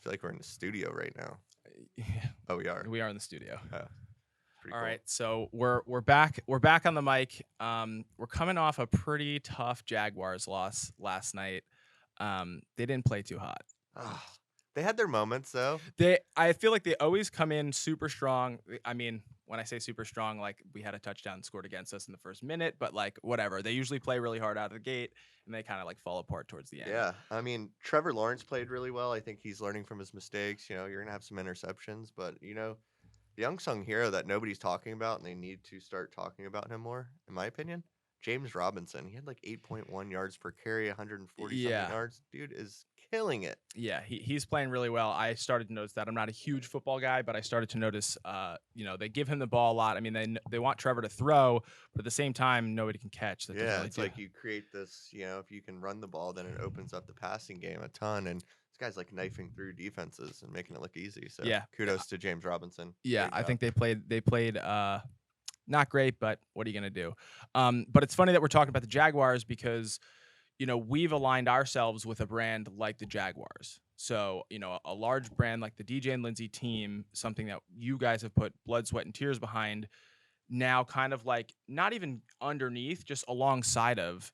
feel like we're in the studio right now. Yeah, Oh, we are. we are in the studio. Pretty All cool. right, so we're back. We're back on the mic. We're coming off a pretty tough Jaguars loss last night. They didn't play too hot. They had their moments though. I feel like they always come in super strong. I mean, when I say super strong, like we had a touchdown scored against us in the first minute, but like whatever. They usually play really hard out of the gate, and they kind of like fall apart towards the end. Yeah, I mean, Trevor Lawrence played really well. I think he's learning from his mistakes. You know, you're gonna have some interceptions, but you know, the unsung hero that nobody's talking about, and they need to start talking about him more, in my opinion. James Robinson. He had like 8.1 yards per carry, 140 something yards. Dude is killing it. Yeah, he's playing really well. I started to notice that. I'm not a huge football guy, but I started to notice, they give him the ball a lot. I mean, they want Trevor to throw, but at the same time, nobody can catch. That Yeah, it's like you create this, you know, if you can run the ball, then it opens up the passing game a ton. And this guy's like knifing through defenses and making it look easy. So yeah, kudos to James Robinson. Yeah, I think they played not great, but what are you going to do? But it's funny that we're talking about the Jaguars because, we've aligned ourselves with a brand like the Jaguars. So, a large brand like the DJ&Lindsey team, something that you guys have put blood, sweat, and tears behind, now kind of like not even underneath, just alongside of.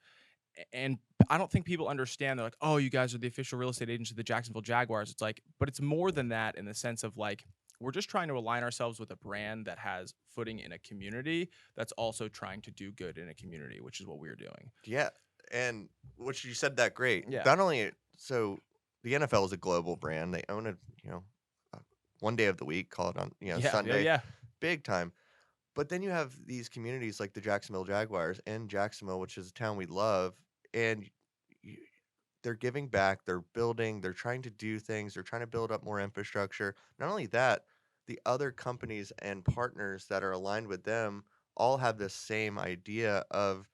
And I don't think people understand. They're like, oh, you guys are the official real estate agents of the Jacksonville Jaguars. It's like, but it's more than that in the sense of like, we're just trying to align ourselves with a brand that has footing in a community that's also trying to do good in a community, which is what we're doing. Yeah. And which you said that great. Yeah. Not only so the NFL is a global brand. They own it, one day of the week, call it on, Sunday. Yeah. Big time. But then you have these communities like the Jacksonville Jaguars and Jacksonville, which is a town we love, and they're giving back, they're building, they're trying to do things, they're trying to build up more infrastructure. Not only that, the other companies and partners that are aligned with them all have the same idea of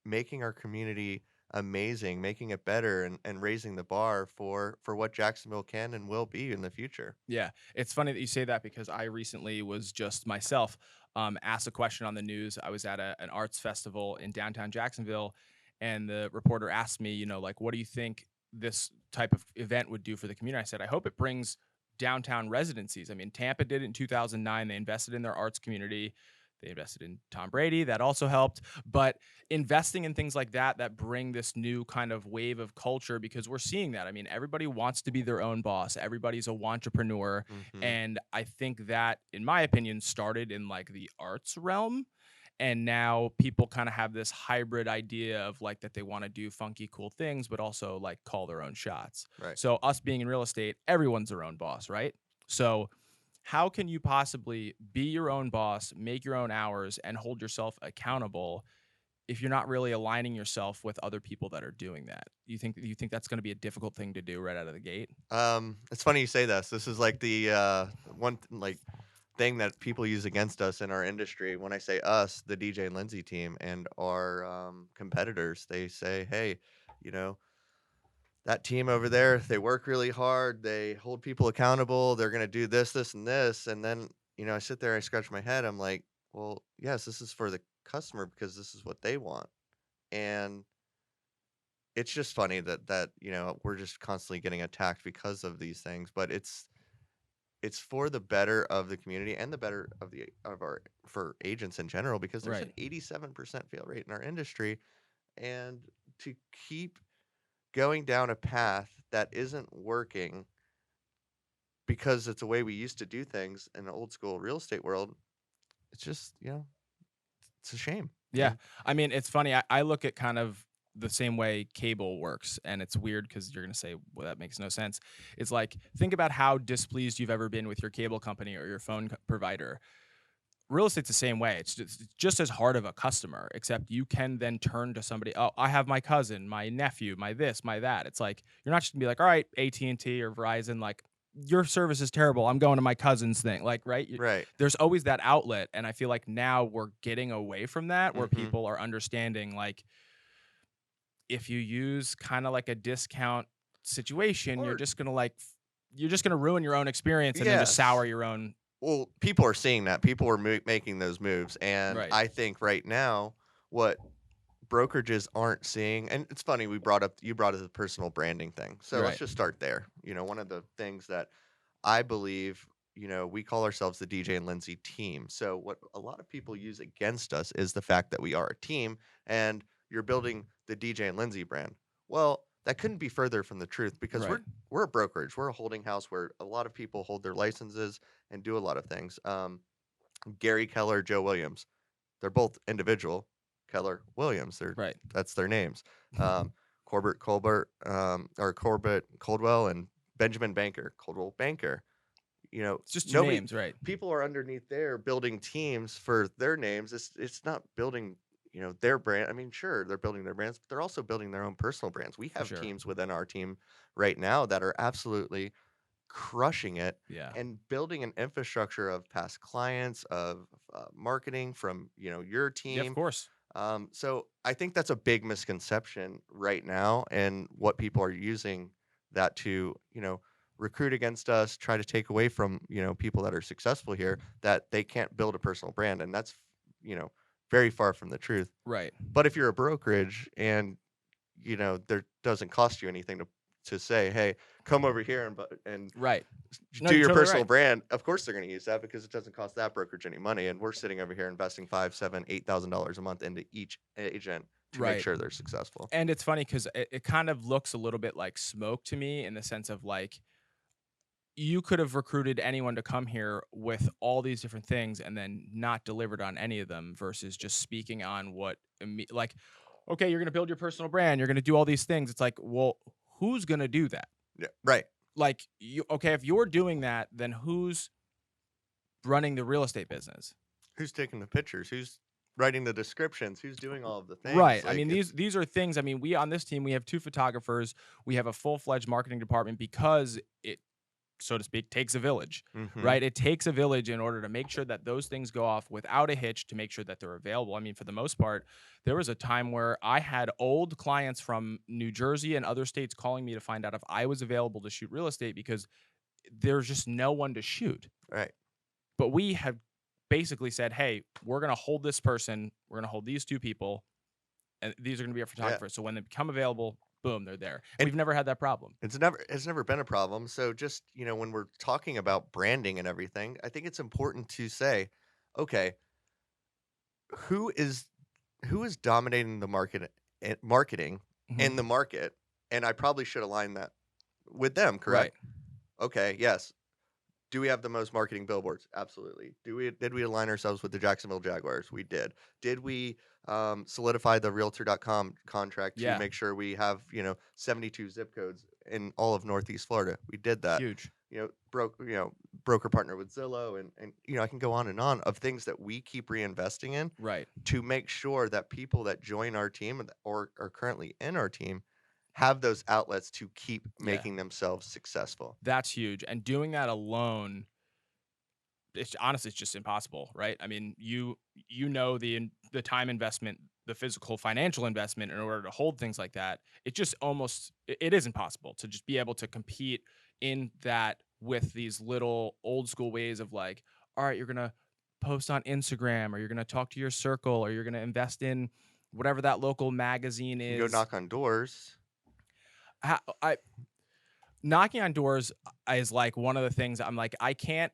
making our community amazing, making it better, and raising the bar for what Jacksonville can and will be in the future. Yeah, it's funny that you say that because I recently was just myself asked a question on the news. I was at an arts festival in downtown Jacksonville, and the reporter asked me, like, what do you think this type of event would do for the community? I said, I hope it brings downtown residencies. I mean, Tampa did it in 2009. They invested in their arts community. They invested in Tom Brady. That also helped. But investing in things like that bring this new kind of wave of culture, because we're seeing that. I mean, everybody wants to be their own boss. Everybody's a wantrepreneur. Mhm. And I think that, in my opinion, started in like the arts realm. And now people kind of have this hybrid idea of like that they want to do funky, cool things, but also like call their own shots. Right. So us being in real estate, everyone's their own boss, right? So how can you possibly be your own boss, make your own hours, and hold yourself accountable if you're not really aligning yourself with other people that are doing that? You think that's going to be a difficult thing to do right out of the gate? It's funny you say this. This is like the one thing that people use against us in our industry. When I say us, the DJ&Lindsey team and our competitors, they say, hey, that team over there, they work really hard. They hold people accountable. They're going to do this, this, and this. And then, I sit there, I scratch my head. I'm like, well, yes, this is for the customer because this is what they want. And it's just funny that we're just constantly getting attacked because of these things. But it's for the better of the community and the better for agents in general, because there's an 87% fail rate in our industry. And to keep going down a path that isn't working because it's a way we used to do things in the old school real estate world, it's just, it's a shame. Yeah. I mean, it's funny. I look at kind of the same way cable works, and it's weird because you're going to say, well, that makes no sense. It's like, think about how displeased you've ever been with your cable company or your phone provider. Real estate's the same way. It's just as hard of a customer, except you can then turn to somebody. Oh, I have my cousin, my nephew, my this, my that. It's like, you're not just gonna be like, all right, AT&T or Verizon, like, your service is terrible, I'm going to my cousin's thing. Like, right? There's always that outlet. And I feel like now we're getting away from that, where people are understanding, like, if you use kind of like a discount situation, you're just gonna ruin your own experience and then just sour your own. Well, people are seeing that. People are making those moves. And I think right now what brokerages aren't seeing, and it's funny, you brought up the personal branding thing. So let's Right. just start there. One of the things that I believe, we call ourselves the DJ and Lindsay team. So what a lot of people use against us is the fact that we are a team and you're building the DJ and Lindsay brand. Well, that couldn't be further from the truth because Right. we're a brokerage. We're a holding house where a lot of people hold their licenses and do a lot of things. Gary Keller, Joe Williams, they're both individual. Keller Williams, Right. that's their names. Corbett Colbert, or Corbett Coldwell, and Benjamin Banker, Coldwell Banker. It's just 2 Nobody, names, right? people are underneath there building teams for their names. It's not building, their brand. I mean, sure, they're building their brands, but they're also building their own personal brands. We For have sure. teams within our team right now that are absolutely crushing it Yeah. and building an infrastructure of past clients, of marketing from your Yeah, of team. course. So I think that's a big misconception right now, and what people are using that to recruit against us, try to take away from people that are successful here, that they can't build a personal brand, and that's you know very far from the truth. Right. But if you're a brokerage and there doesn't cost you anything to say, hey, come over here and Right. No, do you're your totally personal right. brand. Of course they're going to use that because it doesn't cost that brokerage any money, and we're sitting over here investing 5, 7, $8,000 a month into each agent to make Right. sure they're successful. And it's funny because it kind of looks a little bit like smoke to me in the sense of like you could have recruited anyone to come here with all these different things and then not delivered on any of them versus just speaking on what like, okay, you're going to build your personal brand, you're going to do all these things. It's like, well, who's going to do that? Yeah, right. Like, okay, if you're doing that, then who's running the real estate business? Who's taking the pictures? Who's writing the descriptions? Who's doing all of the Right. things? I mean, Like these are things. I mean, we on this team we have 2 photographers. We have a full-fledged marketing department because it, so to speak, takes a village, hmm right? It takes a village in order to make sure that those things go off without a hitch to make sure that they're available. I mean, for the most part, there was a time where I had old clients from New Jersey and other states calling me to find out if I was available to shoot real estate because there's just no one to shoot. right. But we have basically said, "Hey, we're going to hold this person, we're going to hold these 2 people, and these are going to be our Yeah. photographers. So when they become available, boom, they're there." And We've never had that problem. it's never been a problem. So just, when we're talking about branding and everything, I think it's important to say, okay, who is who is dominating the marketing Mhm. in the market, and I probably should align that with them, Right. correct? Okay, yes. Do we have the most marketing billboards? Absolutely. Did we align ourselves with the Jacksonville Jaguars? We did. Did we solidify the Realtor.com contract to Yeah. make sure we have 72 zip codes in all of Northeast Florida? We did that. Huge. Broker partner with Zillow, and I can go on and on of things that we keep reinvesting in Right. to make sure that people that join our team or are currently in our team have those outlets to keep Yeah. making themselves successful. That's huge. And doing that alone, it's honestly it's just impossible, right? I mean, you know the time investment, the physical financial investment in order to hold things like that. It just almost it is impossible to just be able to compete in that with these little old school ways of like, all right, you're going to post on Instagram or you're going to talk to your circle or you're going to invest in whatever that local magazine You can go is. knock on doors. I knocking on doors is like one of the things I'm like I can't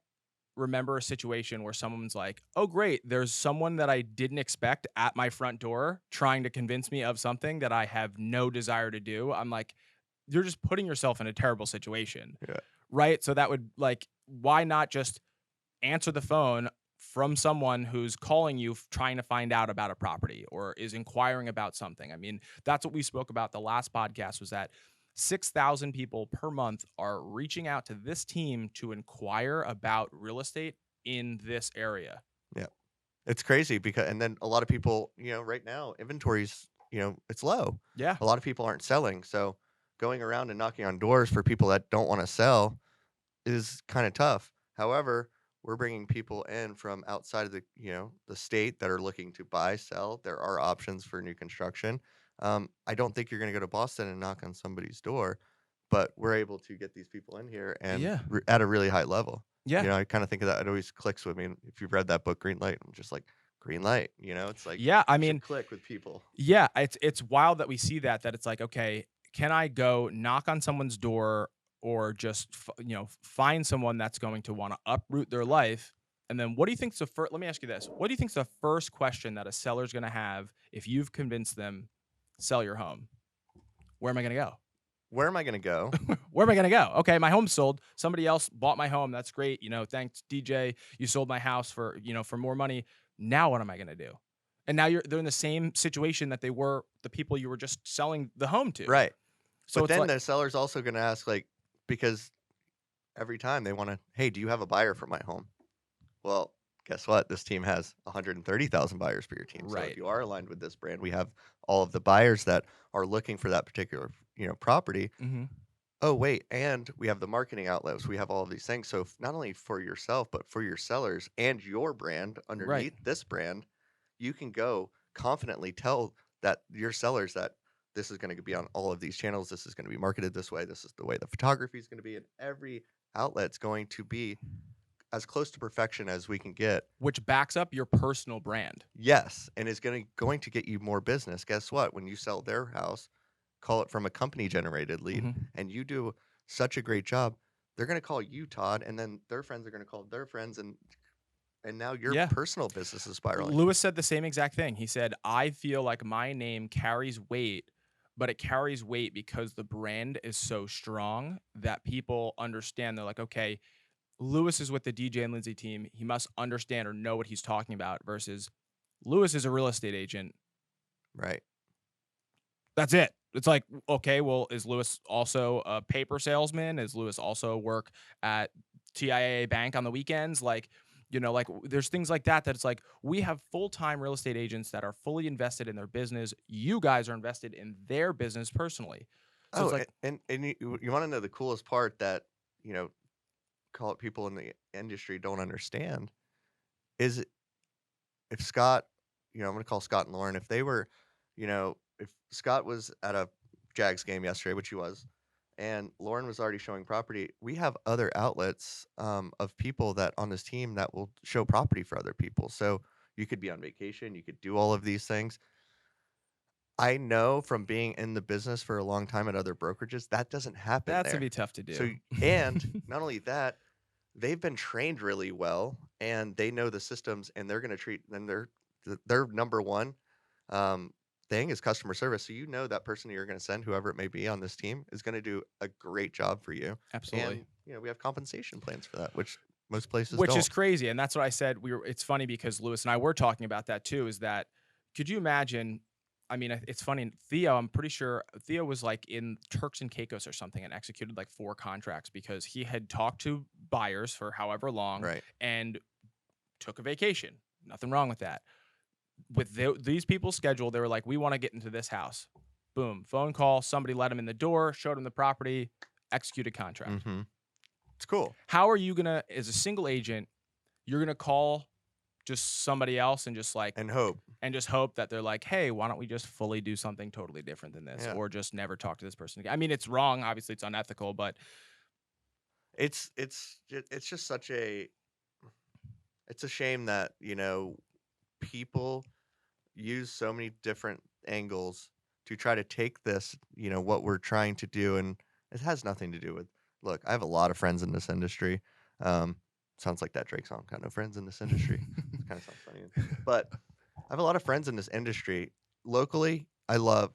remember a situation where someone's like, "Oh, great, there's someone that I didn't expect at my front door trying to convince me of something that I have no desire to do." I'm like, you're just putting yourself in a terrible situation, Yeah. right? So that would like, why not just answer the phone from someone who's calling you trying to find out about a property or is inquiring about something? I mean, that's what we spoke about the last podcast was that 6,000 people per month are reaching out to this team to inquire about real estate in this area. Yeah. It's crazy because, and then a lot of people, right now, inventory's, it's low. Yeah. A lot of people aren't selling. So going around and knocking on doors for people that don't want to sell is kind of tough. However, we're bringing people in from outside of the state that are looking to buy, sell. There are options for new construction. I don't think you're going to go to Boston and knock on somebody's door, but we're able to get these people in here and Yeah. at a really high level. Yeah. I kind of think of that. It always clicks with me. And if you've read that book, Green Light, I'm just like, green light, it's like Yeah, I should mean, click with people. yeah, it's wild that we see that it's like, okay, can I go knock on someone's door or just find someone that's going to want to uproot their life? And then what do you think's the first let me ask you this. What do you think's the first question that a seller's going to have if you've convinced them sell your home? Where am I going to go? Where am I going to go? Where am I gonna go? Okay, my home's sold. Somebody else bought my home. That's great. Thanks, DJ. You sold my house for more money. Now what am I gonna do? And now they're in the same situation that they were the people you were just selling the home to. Right. So But it's then like, the seller's also going to ask, like, because every time they want to, hey, do you have a buyer for my home? Well, guess what? This team has 130,000 buyers for your team. So if right. you are aligned with this brand, we have all of the buyers that are looking for that particular, property. Hmm. Oh, wait, and we have the marketing outlets. We have all of these things. So not only for yourself, but for your sellers and your brand Right. underneath this brand, you can go confidently tell that your sellers that this is going to be on all of these channels. This is going to be marketed this way. This is the way the photography is going to be, and every outlet's going to be as close to perfection as we can get. Which backs up your personal brand. Yes, and is going to get you more business. Guess what? When you sell their house, call it from a company generated lead, Hmm. and you do such a great job, they're going to call you Todd, and then their friends are going to call their friends, and now your Yeah. personal business is spiraling. Lewis said the same exact thing. He said, I feel like my name carries weight, but it carries weight because the brand is so strong that people understand. They're like, okay, Lewis is with the DJ&Lindsey team. He must understand or know what he's talking about versus Lewis is a real estate agent. Right. That's it. It's like, okay, well, is Lewis also a paper salesman? Is Lewis also work at TIAA Bank on the weekends? There's things like that it's like we have full-time real estate agents that are fully invested in their business. You guys are invested in their business personally. So it's Oh, like, and you want to know the coolest part that you know, call it people in the industry don't understand is if Scott, I'm going to call Scott and Lauren, if they were, if Scott was at a Jags game yesterday, which he was, and Lauren was already showing property, we have other outlets of people that on this team that will show property for other people. So you could be on vacation, you could do all of these things. I know from being in the business for a long time at other brokerages, that doesn't happen that's gonna there. be tough to So, do. and not only that, they've been trained really well and they know the systems and they're going to treat then their number one um, thing is customer service. So that person you're going to send, whoever it may be on this team, is going to do a great job for you. Absolutely. And we have compensation plans for that, which most places Which is don't. crazy, and that's what I said. It's funny because Lewis and I were talking about that too. Is that could you imagine? I mean, it's funny. Theo, I'm pretty sure Theo was like in Turks and Caicos or something and executed like 4 contracts because he had talked to buyers for however long Right. and took a vacation. Nothing wrong with that. With these people's schedule, they were like, "We want to get into this house." Boom, phone call. Somebody let him in the door, showed him the property, executed contract. Mm-hmm. It's cool. How are you gonna, as a single agent, you're gonna call just somebody else and And hope. just hope that they're like, hey, why don't we just fully do something totally different than this, Yeah. or just never talk to this person again? I mean, it's wrong. Obviously, it's unethical, but It's just such it's a shame that, people use so many different angles to try to take this, what we're trying to do, and it has nothing to do with. Look, I have a lot of friends in this industry. Um, sounds like that Drake song, kind of friends in this industry. It kind of sounds funny, but I have a lot of friends in this industry. Locally, I love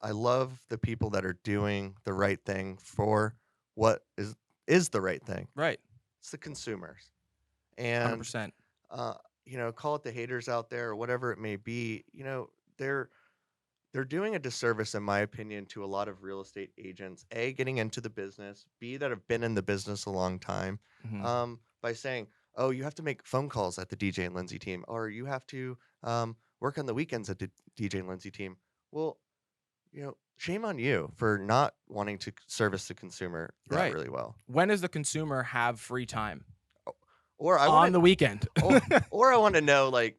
the people that are doing the right thing for what is the right thing. right, It's the consumers, hundred and percent, uh, call it the haters out there or whatever it may be. They're they're doing a disservice, in my opinion, to a lot of real estate agents. A, getting into the business. B, that have been in the business a long time. hmm By saying, "Oh, you have to make phone calls at the DJ&Lindsey team, or you have to work on the weekends at the DJ&Lindsey team." Well, shame on you for not wanting to service the consumer that right. really well. When does the consumer have free time? Or I want On to, the weekend. or I want to know, like,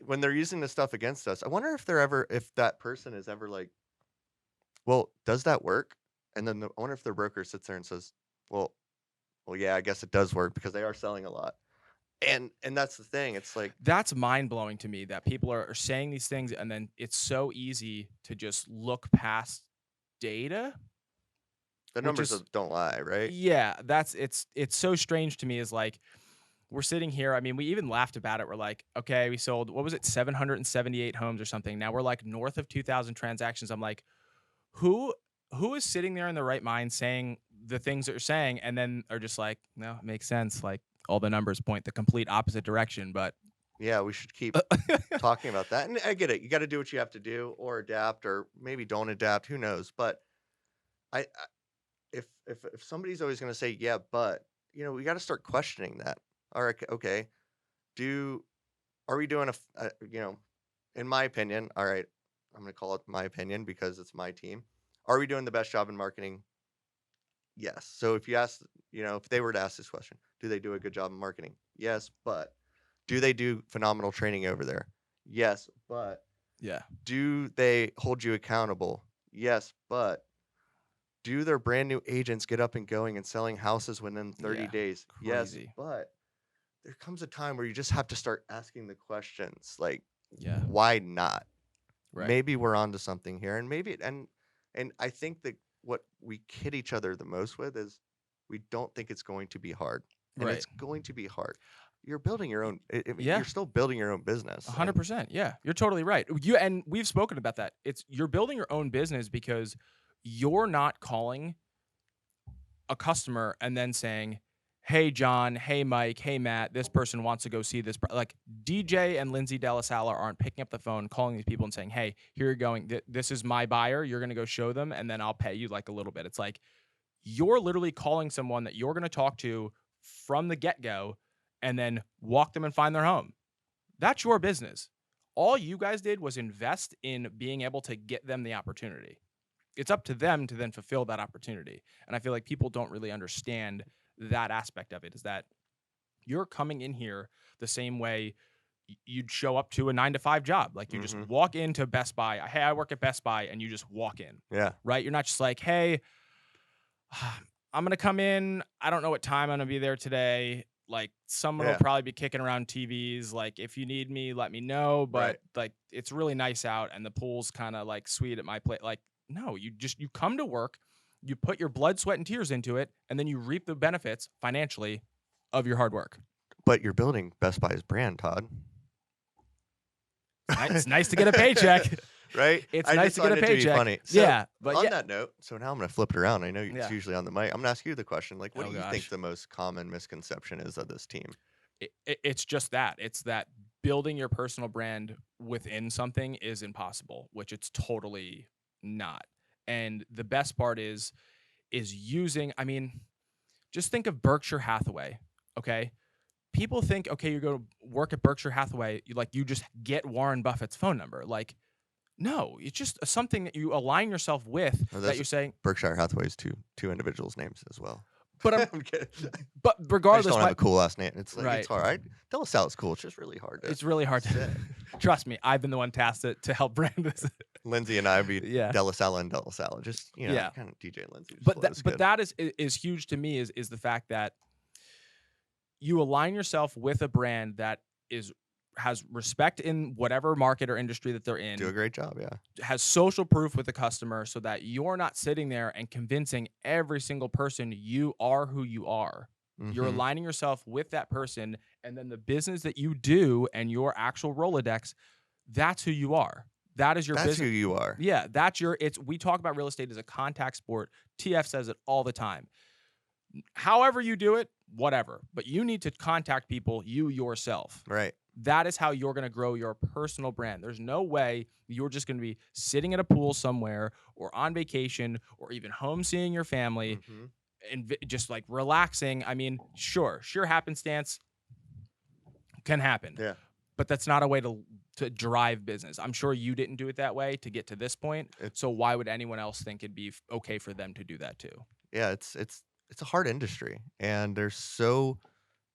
when they're using this stuff against us. I wonder if that person is ever like, well, does that work? And then I wonder if their broker sits there and says, well, yeah, I guess it does work because they are selling a lot. And that's the thing. It's like That's mind-blowing to me that people are saying these things, and then it's so easy to just look past data, the which numbers is don't lie, right? yeah, that's it's so strange to me is like we're sitting here. I mean, we even laughed about it. We're like, okay, we sold what was it, 778 homes or something. Now we're like north of 2,000 transactions. I'm like, who who is sitting there in the right mind saying the things that you're saying, and then are just like, no, it makes sense. Like all the numbers point the complete opposite direction, but Yeah, we should keep talking about that. And I get it. You got to do what you have to do, or adapt, or maybe don't adapt. Who knows? But I if somebody's always going to say yeah, but we got to start questioning that. All right, okay. Do Are we doing in my opinion? All right, I'm going to call it my opinion because it's my team. Are we doing the best job in marketing? Yes. So if you ask, if they were to ask this question, do they do a good job in marketing? Yes, but do they do phenomenal training over there? Yes, but yeah, do they hold you accountable? Yes, but do their brand new agents get up and going and selling houses within 30 yeah, days? Yes, crazy. but there comes a time where you just have to start asking the questions like, Yeah, why not? right, Maybe we're onto something here, and and I think that what we kid each other the most with is we don't think it's going to be hard, and right. it's going to be hard. You're building your Y- own. I mean, Yeah, you're still building your own business, and 100%. Yeah, you're totally right. You and we've spoken about that. It's you're building your own business because you're not calling a customer and then saying, "Hey John, hey Mike, hey Matt, this person wants to go see this." Like DJ and Lindsay DeLaSalle aren't picking up the phone, calling these people and saying, "Hey, here you're going. This is my buyer. You're gonna go show them, and then I'll pay you like a little bit." It's like you're literally calling someone that you're gonna talk to from the get go, and then walk them and find their home. That's your business. All you guys did was invest in being able to get them the opportunity. It's up to them to then fulfill that opportunity. And I feel like people don't really understand that aspect of it is that you're coming in here the same way you'd show up to a 9 to 5 job. Like you just hmm walk into Best Buy. Hey, I work at Best Buy, and you just walk in, yeah, right? You're not just like, hey, I'm gonna come in. I don't know what time I'm gonna be there today. Like someone will yeah, probably be kicking around TVs. Like if you need me, let me know. right. But like it's really nice out and the pool's kind of like sweet at my place. Like no, you come to work, you put your blood, sweat, and tears into it, and then you reap the benefits financially of your hard work. But you're building Best Buy's brand, Todd. It's nice to get a paycheck. Right? It's I nice just to get a find it to be paycheck. funny. So Yeah, but on yeah, that note, so now I'm gonna flip it around. I know it's yeah. usually on the mic. I'm gonna ask you the question. Like, what Oh do you think gosh. the most common misconception is of this team? It's just that. It's that building your personal brand within something is impossible, which it's totally not. And the best part is using, I mean, just think of Berkshire Hathaway, okay? People think, okay, you go to work at Berkshire Hathaway, you just get Warren Buffett's phone number. Like, no, it's just something that you align yourself with Or that those you're saying, Berkshire Hathaway's two individuals' names as well. but I'm kidding. but I just regardless, don't have my a cool last name. It's like it's right. hard. DeLaSalle's cool. It's just really hard to It's really hard to say. trust me. I've been the one tasked to help brand this. Lindsay and I would be Yeah. DeLaSalle and DeLaSalle. Just Yeah. kind of DJ and Lindsay just But flows good. that is huge to me is the fact that you align yourself with a brand that is has respect in whatever market or industry that they're Do a in, great job. Yeah. has social proof with the customer so that you're not sitting there and convincing every single person you are who you are. You're hmm aligning yourself with that person, and then the business that you do and your actual Rolodex, that's who you are. That is your That's who business. you are. Yeah, that's your it's we talk about real estate as a contact sport. TF says it all the time. However you do it, whatever. But you need to contact people you yourself. Right. That is how you're going to grow your personal brand. There's no way you're just going to be sitting at a pool somewhere or on vacation or even home seeing your family hmm and just like relaxing. I mean, sure happenstance can happen, Yeah. but that's not a way to drive business. I'm sure you didn't do it that way to get to this point. It, So why would anyone else think it'd be okay for them to do that too? yeah. It's a hard industry, and there's so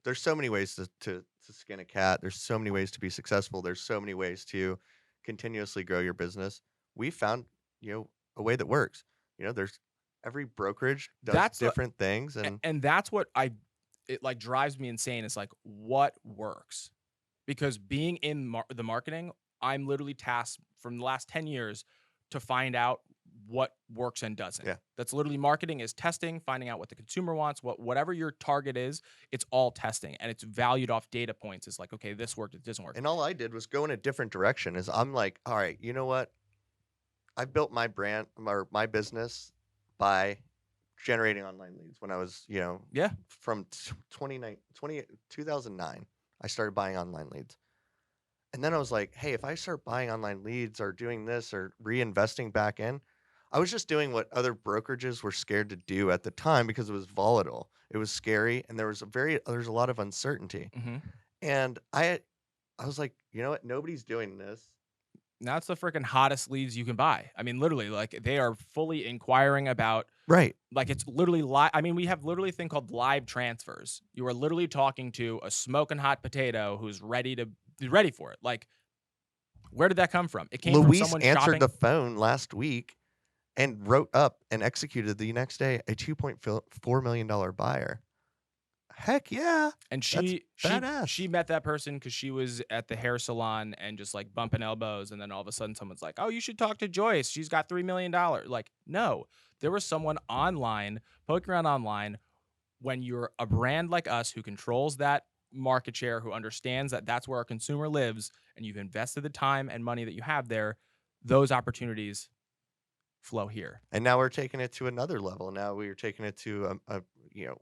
many ways to skin a cat. There's so many ways to be successful. There's so many ways to continuously grow your business. We found, a way that works. There's every brokerage does That's different things, and and that's what I it like drives me insane. It's like what works? Because being in the marketing, I'm literally tasked from the last 10 years to find out what works and doesn't. Yeah. That's literally marketing is testing, finding out what the consumer wants, whatever your target is, it's all testing and it's valued off data points. It's like, okay, this worked, it doesn't work. And all I did was go in a different direction. Is I'm like, all right, you know what? I built my brand or my business by generating online leads when I was, Yeah. from 2009, I started buying online leads. And then I was like, hey, if I start buying online leads or doing this or reinvesting back in, I was just doing what other brokerages were scared to do at the time because it was volatile. It was scary and there's a lot of uncertainty. Hmm. And I was like, you know what? Nobody's doing this. Now it's the freaking hottest leads you can buy. I mean, literally, like they are fully inquiring about. Right. Like, it's literally live. I mean, we have literally a thing called live transfers. You are literally talking to a smoking hot potato who's ready for it. Like, where did that come from? It came from Luis someone answered shopping. the phone last week and wrote up and executed the next day a $2.4 million buyer. Heck yeah. And That's she badass. met that person because she was at the hair salon and just like bumping elbows, and then all of a sudden someone's like, "Oh, you should talk to Joyce. She's got $3 million." Like, no, there was someone online poking around online. When you're a brand like us who controls that market share, who understands that that's where our consumer lives, and you've invested the time and money that you have there, those opportunities flow here. And now we're taking it to another level. Now we're taking it to you know,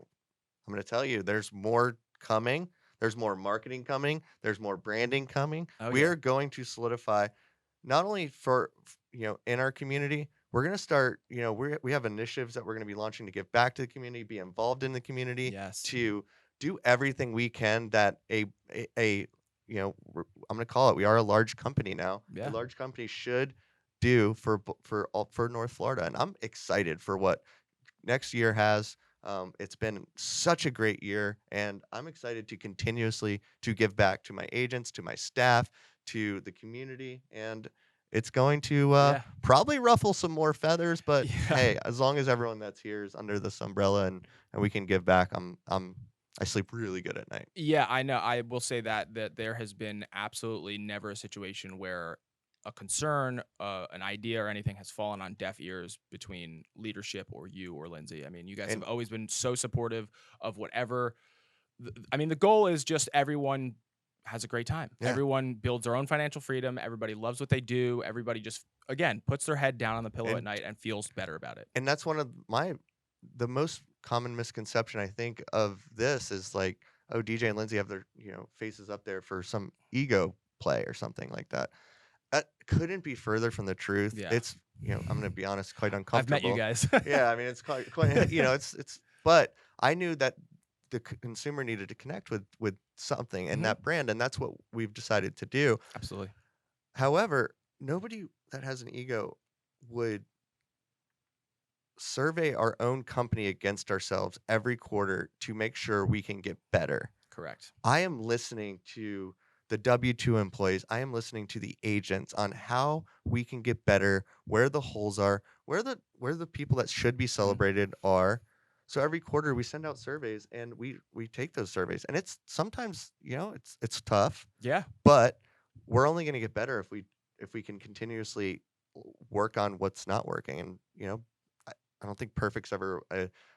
I'm going to tell you, there's more coming. There's more marketing coming. There's more branding coming. Oh We yeah, are going to solidify not only for, in our community, we're going to start, we have initiatives that we're going to be launching to give back to the community, be involved in the community, yes, to do everything we can that I'm going to call it, we are a large company now. A yeah. large company should do for North Florida. And I'm excited for what next year has. It's been such a great year, and I'm excited to continuously to give back to my agents, to my staff, to the community, and it's going to Yeah. probably ruffle some more feathers. But Yeah. hey, as long as everyone that's here is under this umbrella and we can give back, I sleep really good at night. Yeah, I know. I will say that there has been absolutely never a situation where a concern, an idea, or anything has fallen on deaf ears between leadership or you or Lindsay. I mean, you guys have And always been so supportive of whatever. I mean, the goal is just everyone has a great time. yeah, Everyone builds their own financial freedom. Everybody loves what they do. Everybody just, again, puts their head down on the pillow at and night and feels better about it. and that's one of the most common misconception I think of this is like, oh, DJ and Lindsay have their, faces up there for some ego play or something like that. That couldn't be further from the truth. Yeah. It's, I'm gonna be honest, quite I've met you uncomfortable. guys. Yeah, I mean, it's quite it's but I knew that the consumer needed to connect with something and Mhm. that brand, and that's what we've decided to do. Absolutely. However, nobody that has an ego would survey our own company against ourselves every quarter to make sure we can get better. Correct. I am listening to the W-2 employees. I am listening to the agents on how we can get better, where the holes are, where the people that should be Mhm. celebrated are. So every quarter we send out surveys and we take those surveys. And it's sometimes, it's tough, Yeah. but we're only going to get better if we can continuously work on what's not working. And I don't think perfect's ever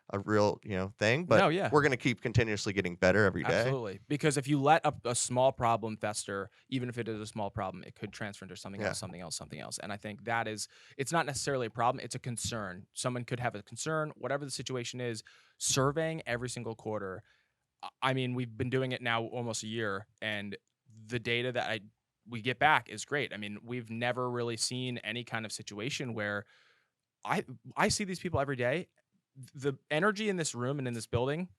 a real thing, but No, yeah. we're going to keep continuously getting better every day. Absolutely. Because if you let a small problem fester, even if it is a small problem, it could transfer into something Yeah. else, something else, something else. And I think that is, it's not necessarily a problem, it's a concern. Someone could have a concern, whatever the situation is, surveying every single quarter. I mean, we've been doing it now almost a year, and the data that we get back is great. I mean, we've never really seen any kind of situation where I I see these people every day. The energy in this room and in this building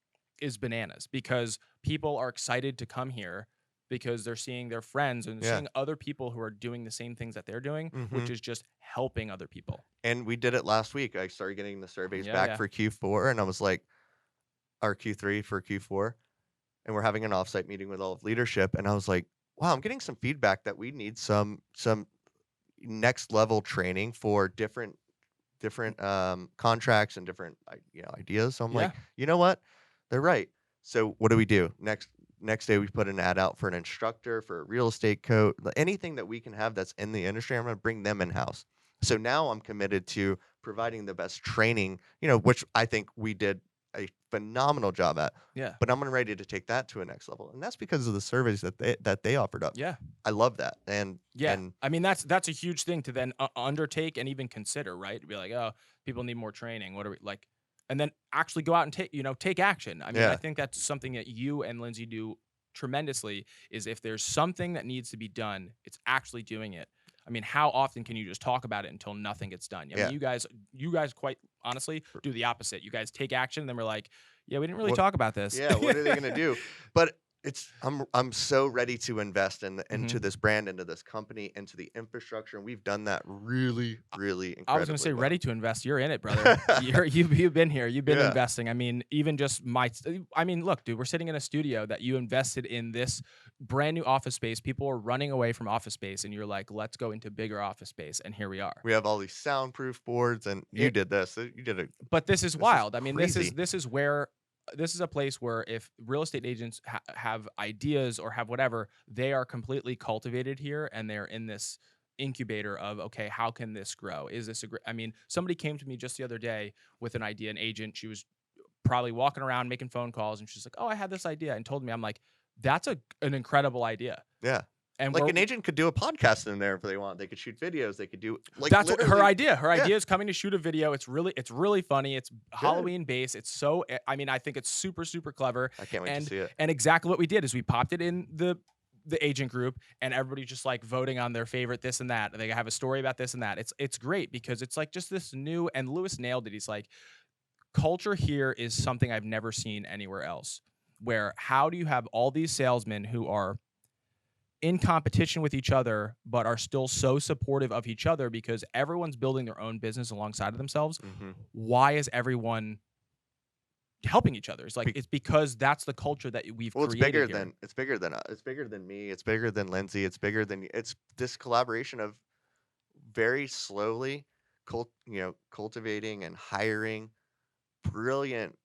is bananas because people are excited to come here because they're seeing their friends and they're Yeah. seeing other people who are doing the same things that they're doing, which Mhm. is just helping other people. And we did it last week. I started getting the surveys Yeah, back yeah. for Q4, and I was like, or Q3 for Q4, and we're having an offsite meeting with all of leadership, and I was like, wow, I'm getting some feedback that we need some next level training for different contracts and different ideas. So I'm Yeah. like, you know what? They're right. So what do? Next day we put an ad out for an instructor, for a real estate coach, anything that we can have that's in the industry. I'm going to bring them in house. So now I'm committed to providing the best training, which I think we did a phenomenal job at. Yeah. But I'm ready to take that to a next level, and that's because of the surveys that they offered up. Yeah. I love that, and Yeah. and I mean, that's a huge thing to then undertake and even consider, right? To be like, oh, people need more training. What are we like? And then actually go out and take action. I mean, I yeah, think that's something that you and Lindsay do tremendously is if there's something that needs to be done, it's actually doing it. I mean, how often can you just talk about it until nothing gets done? I mean, yeah. you guys quite honestly do the opposite. You guys take action, and then we're like, yeah, we didn't really What talk about this. Yeah, what are they gonna do? But I'm so ready to invest into Mhm. this brand, into this company, into the infrastructure, and we've done that really, really I was gonna incredibly say well. ready to invest. You're in it, brother. You've been here. You've been Yeah, investing. I mean, even just I mean, look, dude, we're sitting in a studio that you invested in this brand new office space. People are running away from office space, and you're like, let's go into bigger office space, and here we are. we have all these soundproof boards, and you It, did this. You did it. but this is This is wild. I mean, this is crazy. this is where this is a place where if real estate agents have ideas or have whatever, they are completely cultivated here, and they're in this incubator of okay, how can this grow? Is this I mean, somebody came to me just the other day with an idea, an agent. She was probably walking around making phone calls, and she's like, "Oh, I had this idea," and told me, I'm like, "That's an incredible idea." Yeah. And Like, we're an agent could do a podcast in there if they want. They could shoot videos. They could do, like, That's what her literally. idea. Her Yeah, idea is coming to shoot a video. It's really funny. It's good. Halloween based. It's so I mean, I think it's super super clever. I can't wait to And see it. and exactly what we did is we popped it in the agent group, and everybody's just like voting on their favorite this and that. They have a story about this and that. It's great because it's like just this new, and Lewis nailed it. He's like, culture here is something I've never seen anywhere else. Where how do you have all these salesmen who are in competition with each other, but are still so supportive of each other because everyone's building their own business alongside of themselves? Mhm. Why is everyone helping each other? It's like it's because that's the culture that we've Well, it's created bigger here. than it's bigger than it's bigger than me. It's bigger than Lindsay. It's this collaboration of very slowly cultivating and hiring brilliant,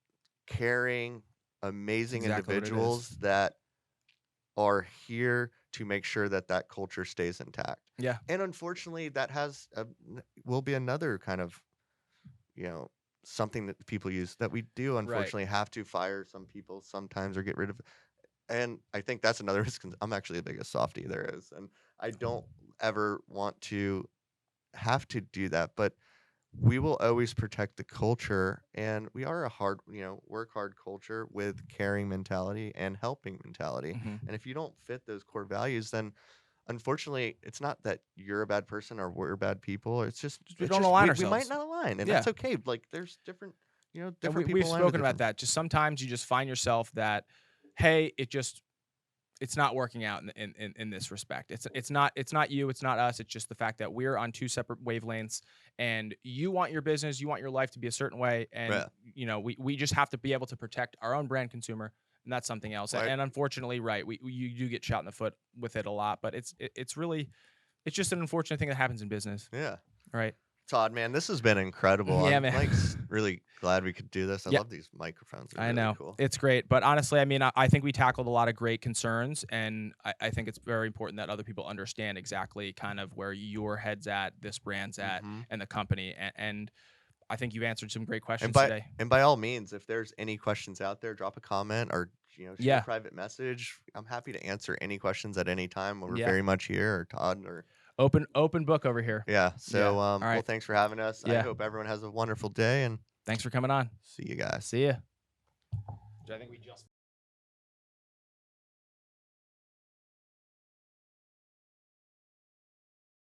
caring, It's amazing exactly what it is. individuals that are here to make sure that that culture stays intact. Yeah. And unfortunately, will be another kind of, you know, something that people use that we do Right. unfortunately have to fire some people sometimes or get rid of. And I think that's another I'm actually the biggest softie there is, and I don't ever want to have to do that, but we will always protect the culture, and we are a work hard culture with caring mentality and helping mentality. Mhm. And if you don't fit those core values, then unfortunately, it's not that you're a bad person or we're bad people. Just we don't align we might ourselves. not align, and Yeah. that's okay. Like, there's And different we've people align with spoken about different. that. Just sometimes you just find yourself that, hey, it's not working out in this respect. It's not you, it's not us. It's just the fact that we're on two separate wavelengths, and you want your business, you want your life to be a certain way, and Yeah. we just have to be able to protect our own brand consumer, and that's something else. Right. And unfortunately, right, you do get shot in the foot with it a lot, but it's really it's just an unfortunate thing that happens in business, Yeah. right? Todd, man, this has been incredible. Yeah, I'm man. like really glad we could do this. I Yeah. love these microphones. They're I really know. cool. It's great. But honestly, I mean, I think we tackled a lot of great concerns. And I think it's very important that other people understand exactly kind of where your head's at, this brand's at, Hmm. and the company. And I think you've answered some great And questions by today. and by all means, if there's any questions out there, drop a comment or shoot a Yeah. private message. I'm happy to answer any questions at any time. We're Yeah. very much here, or Todd, or Open book over here. yeah. Yeah. So All well, right. thanks for having us. I Yeah. hope everyone has a wonderful day, and Thanks for coming on. see you guys. See ya. I think we just